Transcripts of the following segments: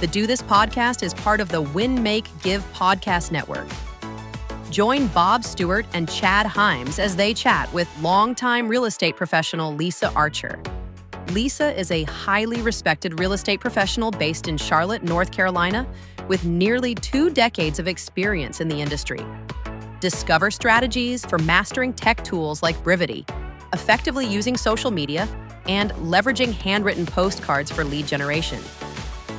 The Do This podcast is part of the Win, Make, Give podcast network. Join Bob Stewart and Chad Himes as they chat with longtime real estate professional Lisa Archer. Lisa is a highly respected real estate professional based in Charlotte, North Carolina, with nearly 2 decades of experience in the industry. Discover strategies for mastering tech tools like Brivity, effectively using social media, and leveraging handwritten postcards for lead generation.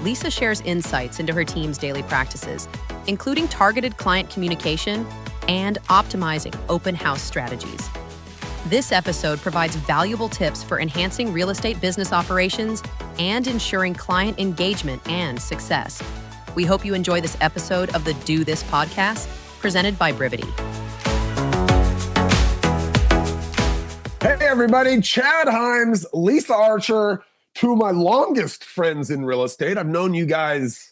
Lisa shares insights into her team's daily practices, including targeted client communication and optimizing open house strategies. This episode provides valuable tips for enhancing real estate business operations and ensuring client engagement and success. We hope you enjoy this episode of the Do This podcast, presented by Brivity. Hey, everybody. Chad Himes, Lisa Archer, two of my longest friends in real estate. I've known you guys,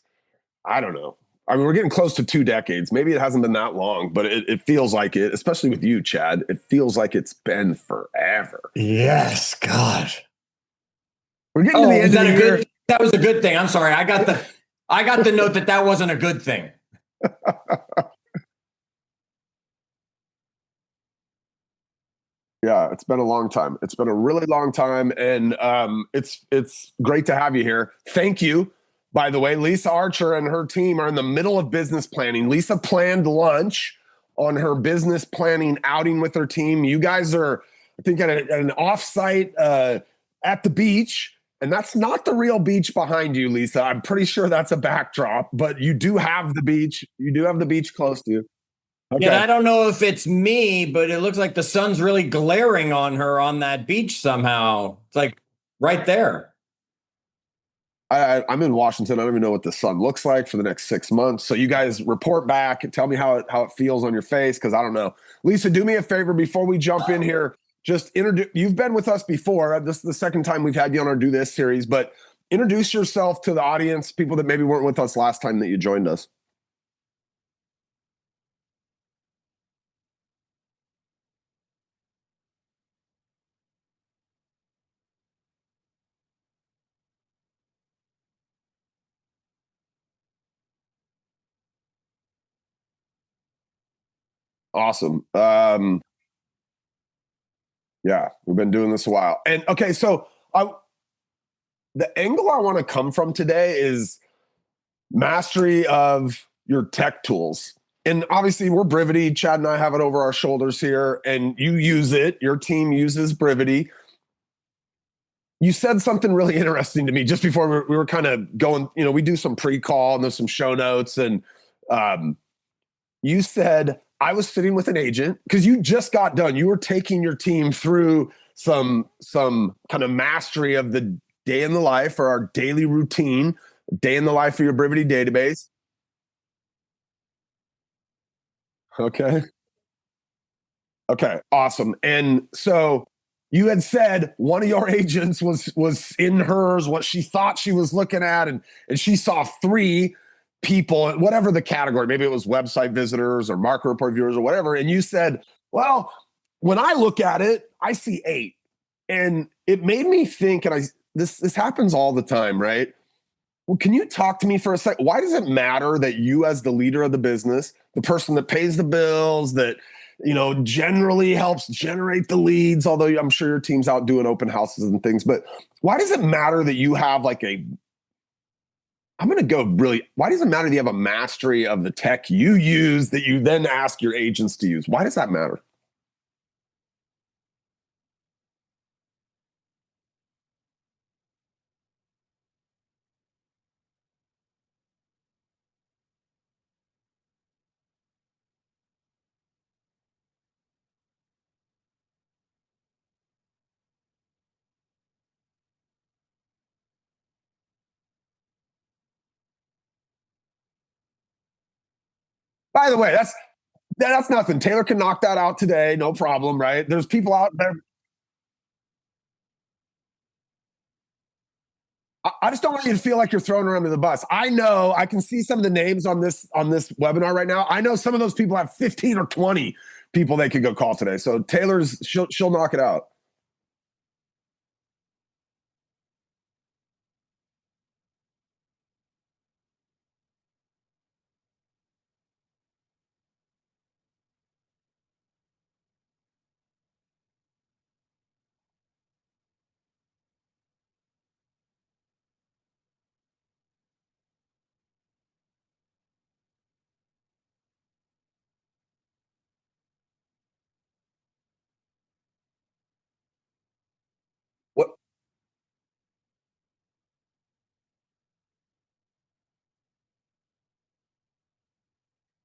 I don't know. I mean, we're getting close to 2 decades. Maybe it hasn't been that long, but it feels like it, especially with you, Chad. It feels like it's been forever. Yes, God. We're getting to the end of the year. That was a good thing. I'm sorry. I got the note that wasn't a good thing. Yeah, it's been a long time. It's been a really long time, and it's great to have you here. Thank you. By the way, Lisa Archer and her team are in the middle of business planning. Lisa planned lunch on her business planning outing with her team. You guys are, I think, at an offsite at the beach, and that's not the real beach behind you, Lisa. I'm pretty sure that's a backdrop, but you do have the beach. You do have the beach close to you. Okay. Yeah, I don't know if it's me, but it looks like the sun's really glaring on her on that beach somehow. It's like right there. I'm in Washington. I don't even know what the sun looks like for the next 6 months. So you guys report back and tell me how it feels on your face, because I don't know. Lisa, do me a favor before we jump in here. Just introduce. You've been with us before. This is the second time we've had you on our Do This series, but introduce yourself to the audience, people that maybe weren't with us last time that you joined us. Awesome. Yeah, we've been doing this a while. And okay, so the angle I want to come from today is mastery of your tech tools. And obviously we're Brivity. Chad and I have it over our shoulders here, and you use it. Your team uses Brivity. You said something really interesting to me just before we were kind of going, we do some pre-call and there's some show notes. And you said, I was sitting with an agent because you just got done. You were taking your team through some kind of mastery of the day in the life, or our daily routine, day in the life of your Brivity database. Okay, awesome. And so you had said one of your agents was in hers, what she thought she was looking at, and she saw 3 people, whatever the category, maybe it was website visitors or market report viewers or whatever. And you said, well, when I look at it, I see 8. And it made me think, and this happens all the time, right? Well, can you talk to me for a sec? Why does it matter that you, as the leader of the business, the person that pays the bills, that generally helps generate the leads, although I'm sure your team's out doing open houses and things, but why does it matter that you have why does it matter that you have a mastery of the tech you use that you then ask your agents to use? Why does that matter? By the way, that's nothing. Taylor can knock that out today, no problem, right? There's people out there. I just don't want you to feel like you're throwing her under the bus. I know, I can see some of the names on this webinar right now. I know some of those people have 15 or 20 people they could go call today. So she'll knock it out.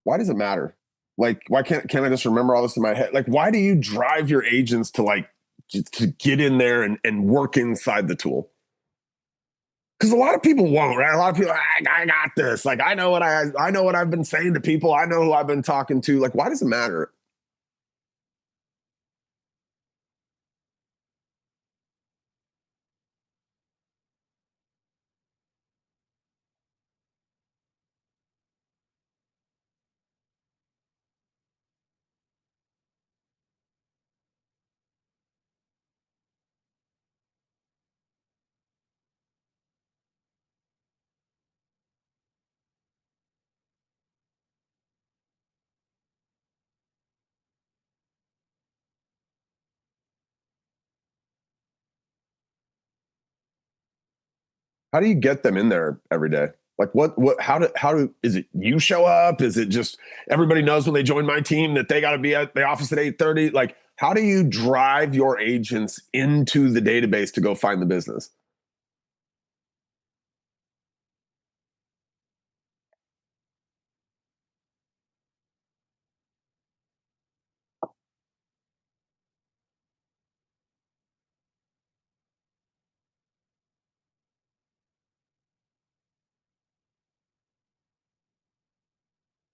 why does it matter? Like, why can't I just remember all this in my head? Like, why do you drive your agents to like to get in there and work inside the tool? Because a lot of people won't, right? A lot of people, I got this. Like, I know what I've been saying to people. I know who I've been talking to. Like, why does it matter? How do you get them in there every day? Like is it you show up? Is it just everybody knows when they join my team that they got to be at the office at 8:30? Like, how do you drive your agents into the database to go find the business?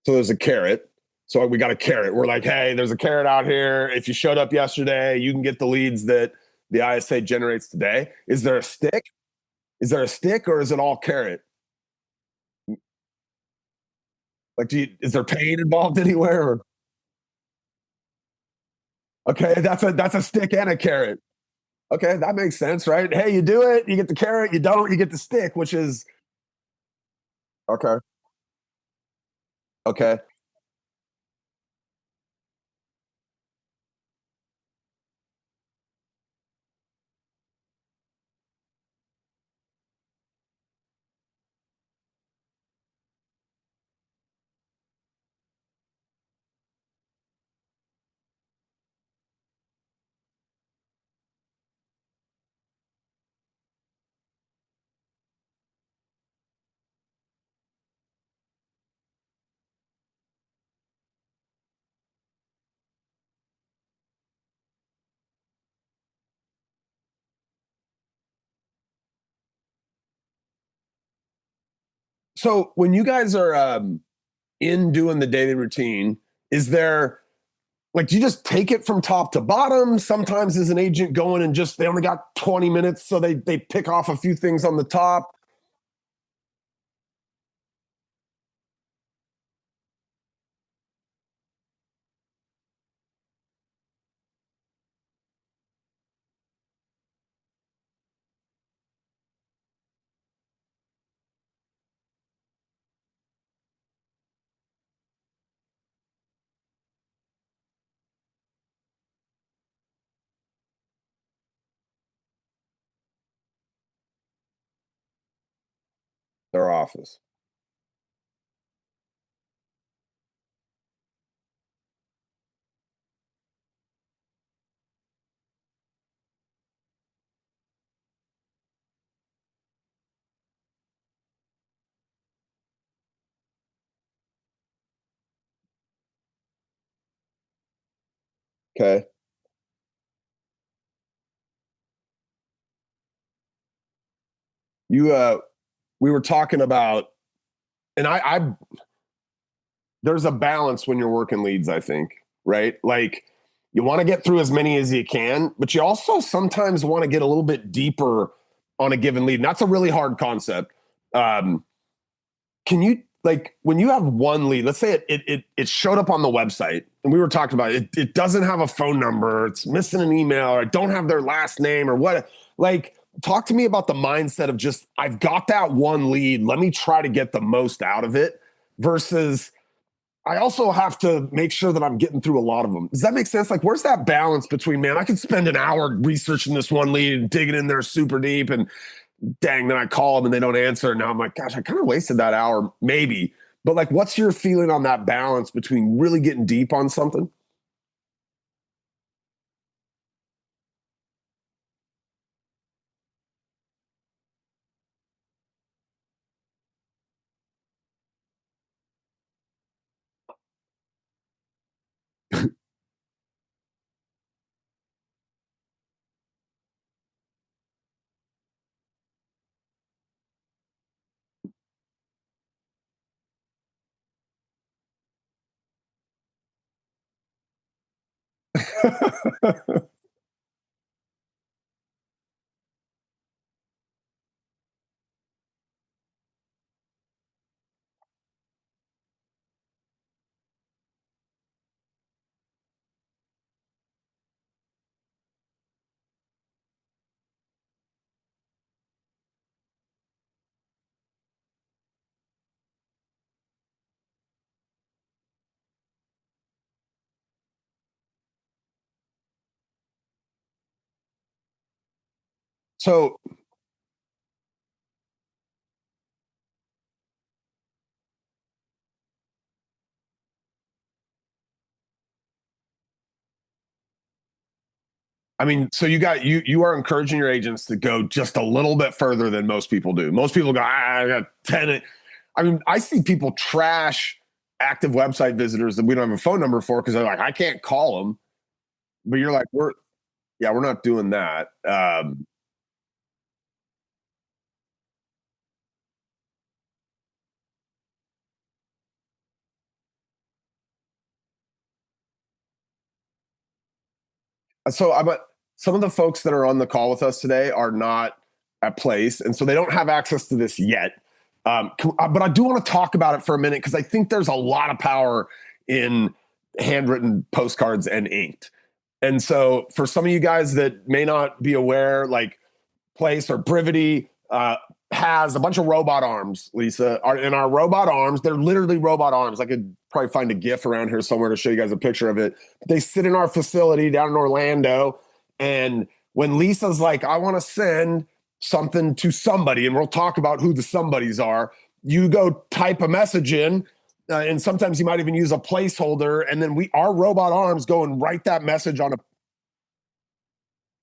So there's a carrot. So we got a carrot. We're like, hey, there's a carrot out here. If you showed up yesterday, you can get the leads that the ISA generates today. Is there a stick? Is there a stick or is it all carrot? Like, is there pain involved anywhere? Or, okay, that's a stick and a carrot. Okay, that makes sense, right? Hey, you do it, you get the carrot. You don't, you get the stick, which is okay. Okay, so when you guys are in doing the daily routine, is there like, do you just take it from top to bottom? Sometimes as an agent going and just they only got 20 minutes, so they pick off a few things on the top. Their office. Okay. You we were talking about, and I there's a balance when you're working leads, I think, right? Like, you want to get through as many as you can, but you also sometimes want to get a little bit deeper on a given lead. And that's a really hard concept. Um, can you, like, when you have one lead, let's say it showed up on the website and we were talking about it, it doesn't have a phone number, it's missing an email, or I don't have their last name or what, like, talk to me about the mindset of just, I've got that one lead, let me try to get the most out of it versus I also have to make sure that I'm getting through a lot of them. Does that make sense? Like, where's that balance between, man, I could spend an hour researching this one lead and digging in there super deep, and dang, then I call them and they don't answer. And now I'm like, gosh, I kind of wasted that hour, maybe. But like, what's your feeling on that balance between really getting deep on something? So, I mean, so you are encouraging your agents to go just a little bit further than most people do. Most people go, I got 10. I mean, I see people trash active website visitors that we don't have a phone number for because they're like, I can't call them. But you're like, we're not doing that. So I'm some of the folks that are on the call with us today are not at place, and so they don't have access to this yet. But I do want to talk about it for a minute because I think there's a lot of power in handwritten postcards and inked. And so for some of you guys that may not be aware, like Place or Brivity has a bunch of robot arms, Lisa. And our robot arms, they're literally robot arms. I could probably find a GIF around here somewhere to show you guys a picture of it. They sit in our facility down in Orlando. And when Lisa's like, I want to send something to somebody, and we'll talk about who the somebodies are, you go type a message in. And sometimes you might even use a placeholder, and then our robot arms go and write that message on a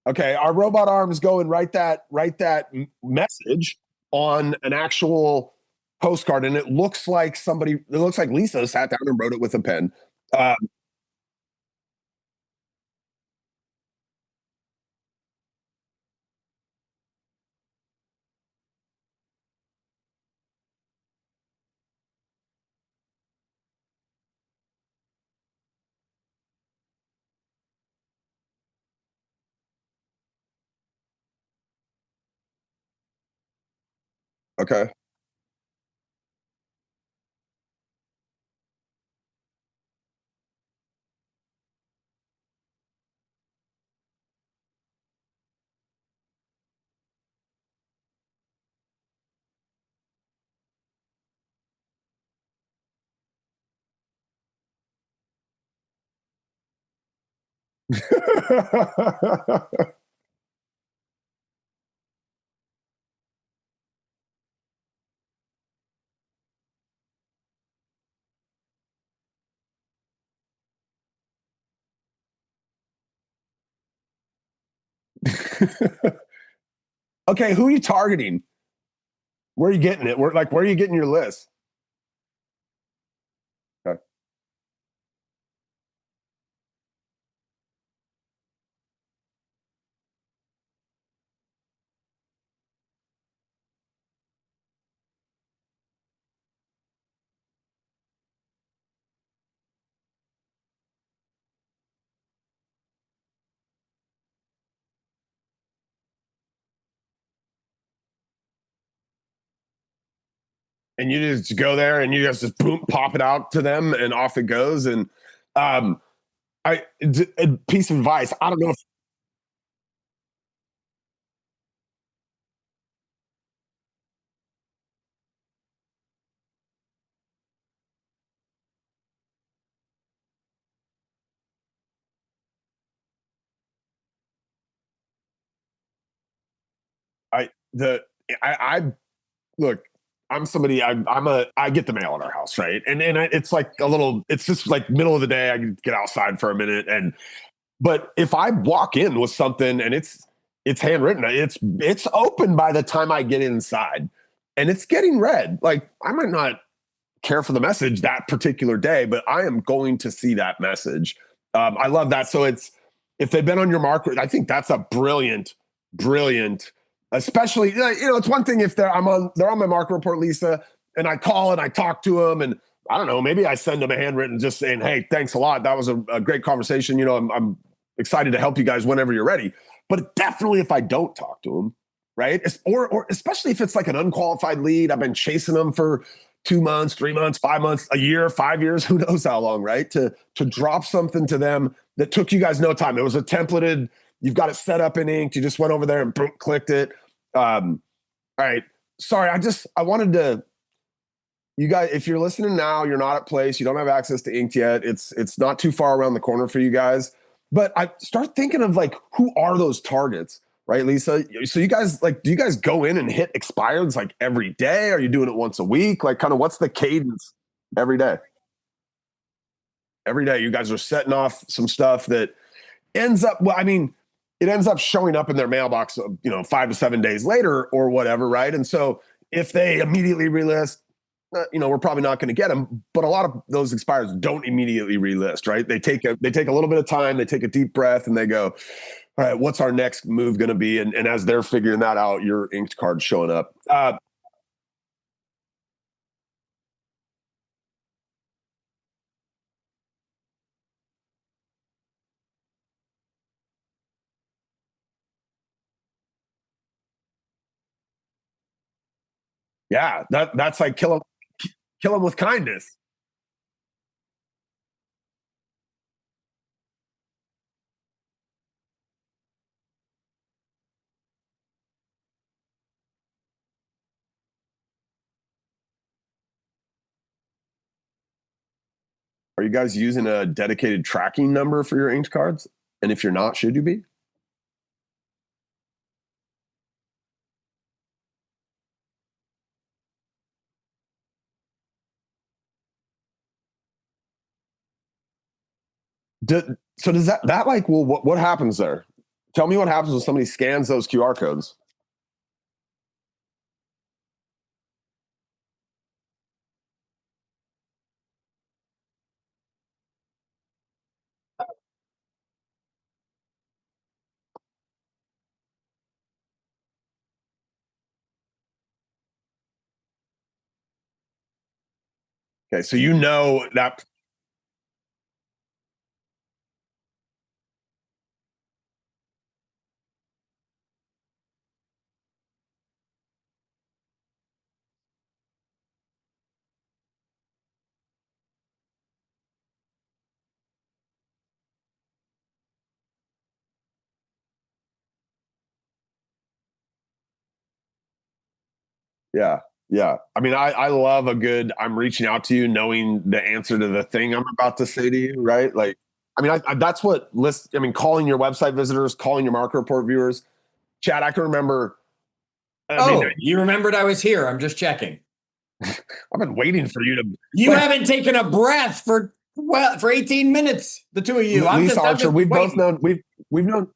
Okay, our robot arms go and write that message on an actual postcard, and it looks like Lisa sat down and wrote it with a pen. Uh, okay, okay. Who are you targeting? Where are you getting it? Where are you getting your list? Okay. And you just go there and you just boom, pop it out to them, and off it goes. And um, a piece of advice. I don't know if I the I look, I'm somebody. I get the mail at our house, right? It's like a little. It's just like middle of the day. I can get outside for a minute, and but if I walk in with something and it's handwritten, it's open by the time I get inside, and it's getting read. Like I might not care for the message that particular day, but I am going to see that message. I love that. So it's if they've been on your marker, I think that's a brilliant. Especially, it's one thing if they're on my market report, Lisa, and I call and I talk to them, and I don't know, maybe I send them a handwritten just saying, "Hey, thanks a lot. That was a great conversation. I'm excited to help you guys whenever you're ready. But definitely if I don't talk to them, right? Or especially if it's like an unqualified lead, I've been chasing them for 2 months, 3 months, 5 months, a year, 5 years, who knows how long, right? To drop something to them that took you guys no time. It was a templated, you've got it set up in Ink. You just went over there and boom, clicked it. All right. Sorry, I wanted to, you guys, if you're listening now, you're not at place, you don't have access to Inked yet. It's not too far around the corner for you guys. But I start thinking of like, who are those targets, right, Lisa? So you guys, like, do you guys go in and hit expireds like every day? Are you doing it once a week? Like, kind of what's the cadence every day? Every day you guys are setting off some stuff that ends up, well, I mean, it ends up showing up in their mailbox, 5 to 7 days later or whatever, right? And so if they immediately relist, we're probably not going to get them. But a lot of those expires don't immediately relist, right? They take a little bit of time, they take a deep breath, and they go, all right, what's our next move going to be? And as they're figuring that out, your Inked card's showing up. Yeah, that's like kill them with kindness. Are you guys using a dedicated tracking number for your Inked cards? And if you're not, should you be? So does that like, well, what happens there? Tell me what happens when somebody scans those QR codes. Okay, so you know that. Yeah, yeah. I mean, I love a good. I'm reaching out to you, knowing the answer to the thing I'm about to say to you, right? Like, I mean, that's what list. I mean, calling your website visitors, calling your market report viewers. Chad, I can remember. You remembered I was here. I'm just checking. I've been waiting for you to. You haven't taken a breath for 18 minutes. The two of you. Lisa Archer, we've both known. We've known.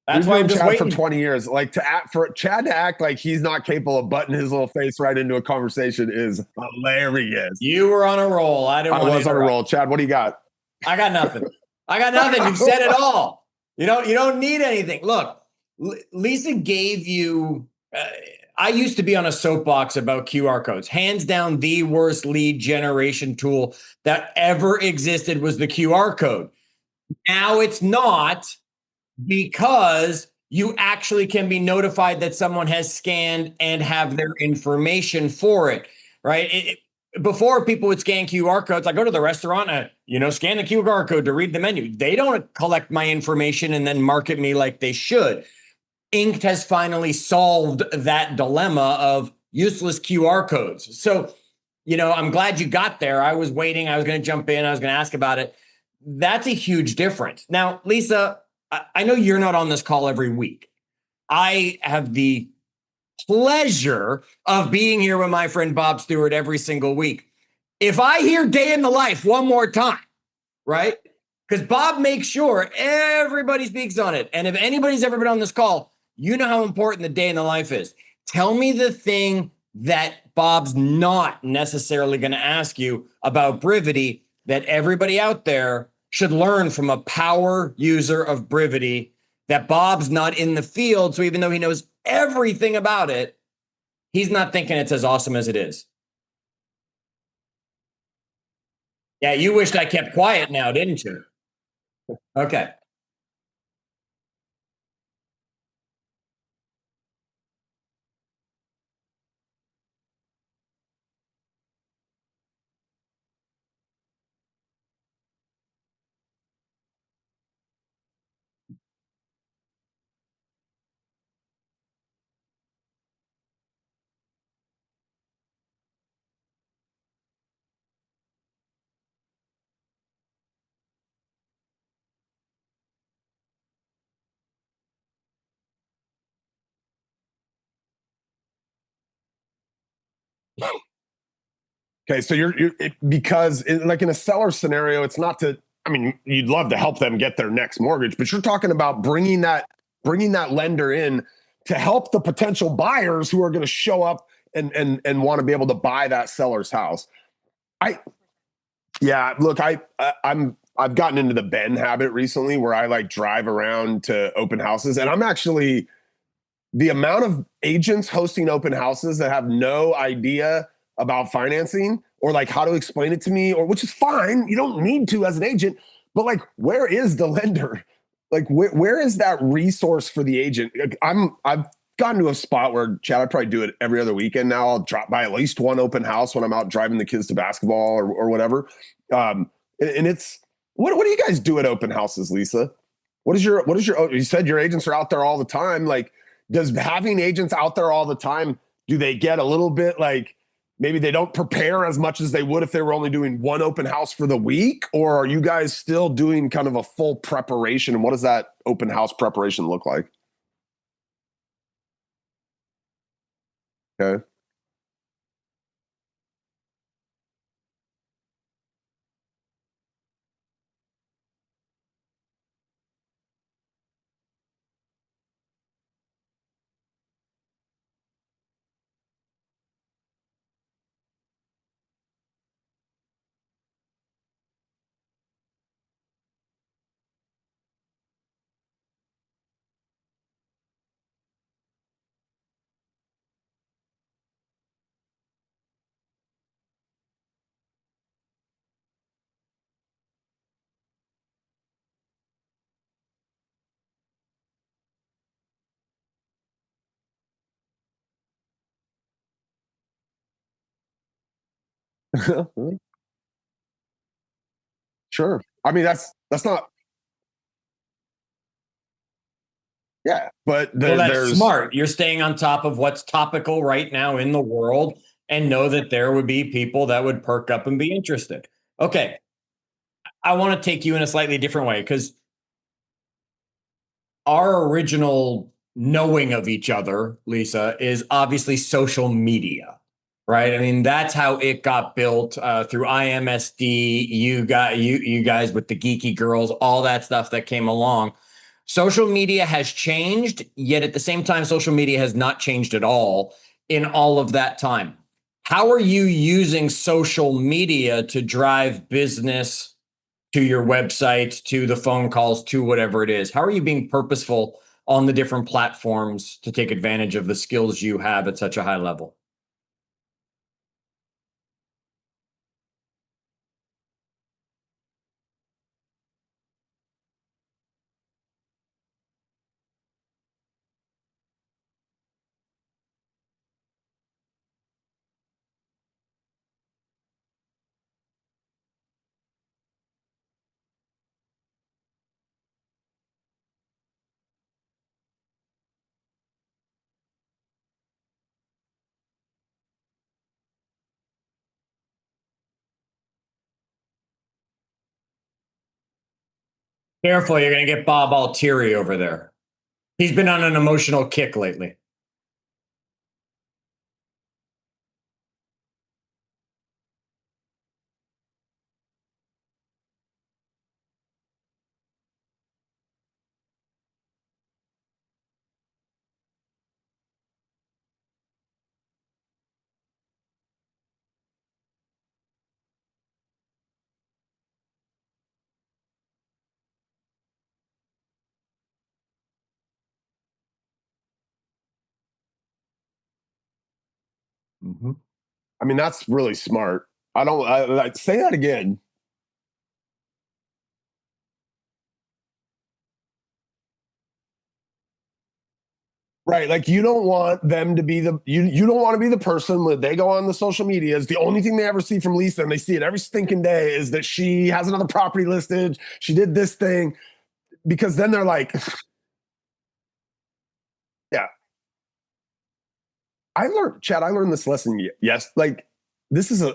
That's why I'm just Chad waiting for 20 years. Like for Chad to act like he's not capable of butting his little face right into a conversation is hilarious. You were on a roll. I was on a roll. Chad, what do you got? I got nothing. You've said it all. You don't need anything. Look, Lisa gave you. I used to be on a soapbox about QR codes. Hands down, the worst lead generation tool that ever existed was the QR code. Now it's not, because you actually can be notified that someone has scanned and have their information for it, right? Before, people would scan QR codes. I go to the restaurant, scan the QR code to read the menu. They don't collect my information and then market me like they should. Inked has finally solved that dilemma of useless QR codes. So, I'm glad you got there. I was waiting. I was going to jump in. I was going to ask about it. That's a huge difference. Now, Lisa, I know you're not on this call every week. I have the pleasure of being here with my friend Bob Stewart every single week. If I hear day in the life one more time, right? Because Bob makes sure everybody speaks on it. And if anybody's ever been on this call, you know how important the day in the life is. Tell me the thing that Bob's not necessarily going to ask you about Brivity that everybody out there should learn from a power user of Brivity, that Bob's not in the field. So even though he knows everything about it, he's not thinking it's as awesome as it is. Yeah, you wished I kept quiet now, didn't you? Okay. Okay, so because like in a seller scenario, it's not to. I mean, you'd love to help them get their next mortgage, but you're talking about bringing that lender in to help the potential buyers who are going to show up and want to be able to buy that seller's house. I Yeah, look, I've gotten into the Ben habit recently where I like drive around to open houses, and I'm actually the amount of agents hosting open houses that have no idea about financing or like how to explain it to me, or which is fine. You don't need to as an agent, but like, where is the lender? Like, where is that resource for the agent? Like, I've gotten to a spot where, Chad, I probably do it every other weekend now. I'll drop by at least one open house when I'm out driving the kids to basketball or whatever. And it's what do you guys do at open houses, Lisa? What is your you said your agents are out there all the time. Like, does having agents out there all the time, do they get a little bit like maybe they don't prepare as much as they would if they were only doing one open house for the week? Or are you guys still doing kind of a full preparation? And what does that open house preparation look like? Okay. Sure. I mean, that's not, yeah, but Well, that's there's, smart. You're staying on top of what's topical right now in the world and know that there would be people that would perk up and be interested. Okay. I want to take you in a slightly different way because our original knowing of each other, Lisa, is obviously social media, right? I mean, that's how it got built through IMSD. You guys with the geeky girls, all that stuff that came along. Social media has changed, yet at the same time, social media has not changed at all in all of that time. How are you using social media to drive business to your website, to the phone calls, to whatever it is? How are you being purposeful on the different platforms to take advantage of the skills you have at such a high level? Careful, you're going to get Bob all teary over there. He's been on an emotional kick lately. Mhm. I mean, that's really smart. I don't, say that again. Right. Like you don't want them to be you don't want to be the person when they go on the social medias. The only thing they ever see from Lisa, and they see it every stinking day, is that she has another property listed. She did this thing, because then they're like, yeah. Chad, I learned this lesson. Yes. Like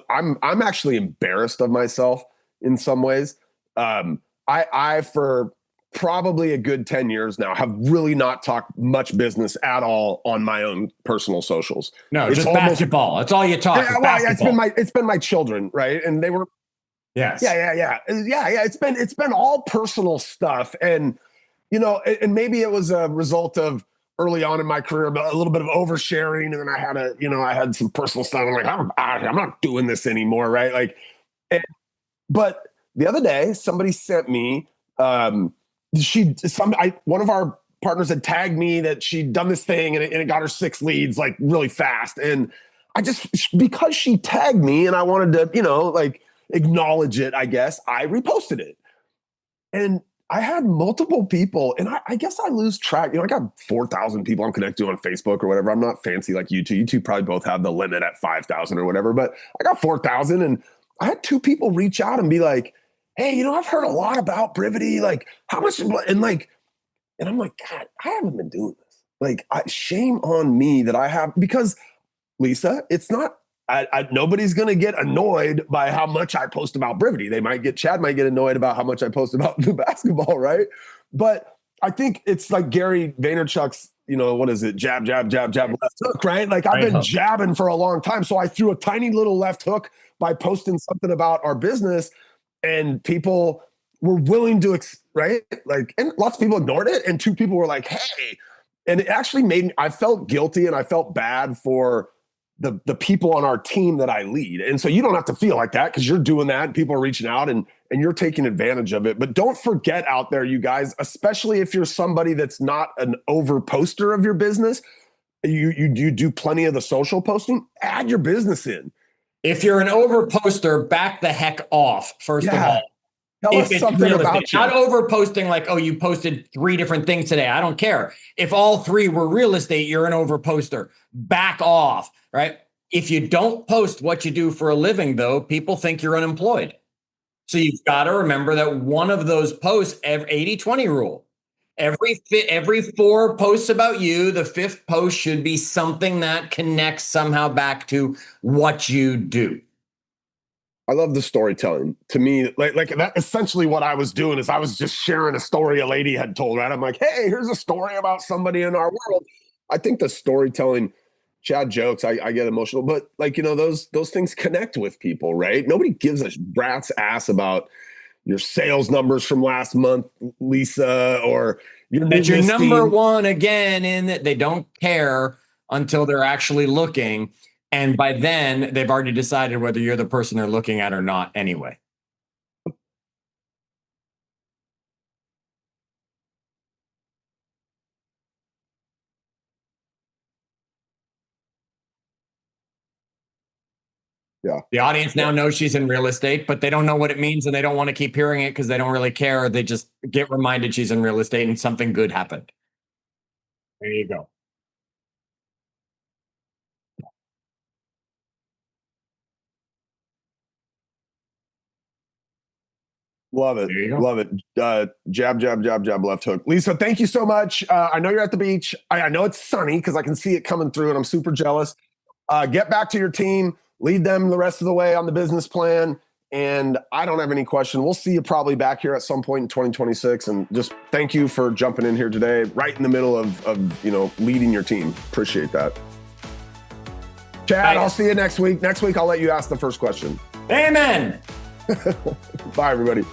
I'm actually embarrassed of myself in some ways. I for probably a good 10 years now have really not talked much business at all on my own personal socials. No, it's just basketball. That's all you talk. Yeah, well, it's been my children, right? And they were, yes, yeah. It's been all personal stuff, and and maybe it was a result of early on in my career, but a little bit of oversharing, and then I had some personal stuff. I'm like, I'm not doing this anymore, right? Like, but the other day, somebody sent me. One of our partners had tagged me that she'd done this thing and it got her 6 leads like really fast. And because she tagged me and I wanted to, acknowledge it, I guess, I reposted it. And I had multiple people, and I guess I lose track. I got 4,000 people I'm connected to on Facebook or whatever. I'm not fancy like you two. You two probably both have the limit at 5,000 or whatever, but I got 4,000, and I had 2 people reach out and be like, hey, I've heard a lot about Brivity. Like, how much? And I'm like, God, I haven't been doing this. Like, shame on me that I have, because Lisa, it's not, nobody's going to get annoyed by how much I post about Brivity. Chad might get annoyed about how much I post about the basketball, right? But I think it's like Gary Vaynerchuk's, what is it? Jab, jab, jab, jab, left hook, right? Like I've been jabbing for a long time. So I threw a tiny little left hook by posting something about our business, and people were willing to, right? Like, and lots of people ignored it. And 2 people were like, hey, and it actually I felt guilty, and I felt bad for the people on our team that I lead. And so you don't have to feel like that, because you're doing that and people are reaching out and you're taking advantage of it. But don't forget out there, you guys, especially if you're somebody that's not an over poster of your business, you do plenty of the social posting, add your business in. If you're an over poster, back the heck off, first of all. Tell us something about you. Not over posting like, oh, you posted 3 different things today. I don't care. If all 3 were real estate, you're an over poster. Back off, right? If you don't post what you do for a living, though, people think you're unemployed. So you've got to remember that one of those posts, 80-20 rule. Every 4 posts about you, the 5th post should be something that connects somehow back to what you do. I love the storytelling. To me, like that, essentially what I was doing is I was just sharing a story a lady had told, right? I'm like, hey, here's a story about somebody in our world. I think the storytelling, Chad jokes, I get emotional, but those things connect with people, right? Nobody gives a rat's ass about your sales numbers from last month, Lisa, or your number 1 again, in that they don't care until they're actually looking. And by then, they've already decided whether you're the person they're looking at or not anyway. Yeah. The audience now knows she's in real estate, but they don't know what it means, and they don't want to keep hearing it because they don't really care. They just get reminded she's in real estate and something good happened. There you go. Love it. Love it. Jab, jab, jab, jab, left hook. Lisa, thank you so much. I know you're at the beach. I know it's sunny because I can see it coming through, and I'm super jealous. Get back to your team. Lead them the rest of the way on the business plan. And I don't have any question. We'll see you probably back here at some point in 2026. And just thank you for jumping in here today, right in the middle of leading your team. Appreciate that. Chad, I'll see you next week. Next week, I'll let you ask the first question. Amen. Bye, everybody.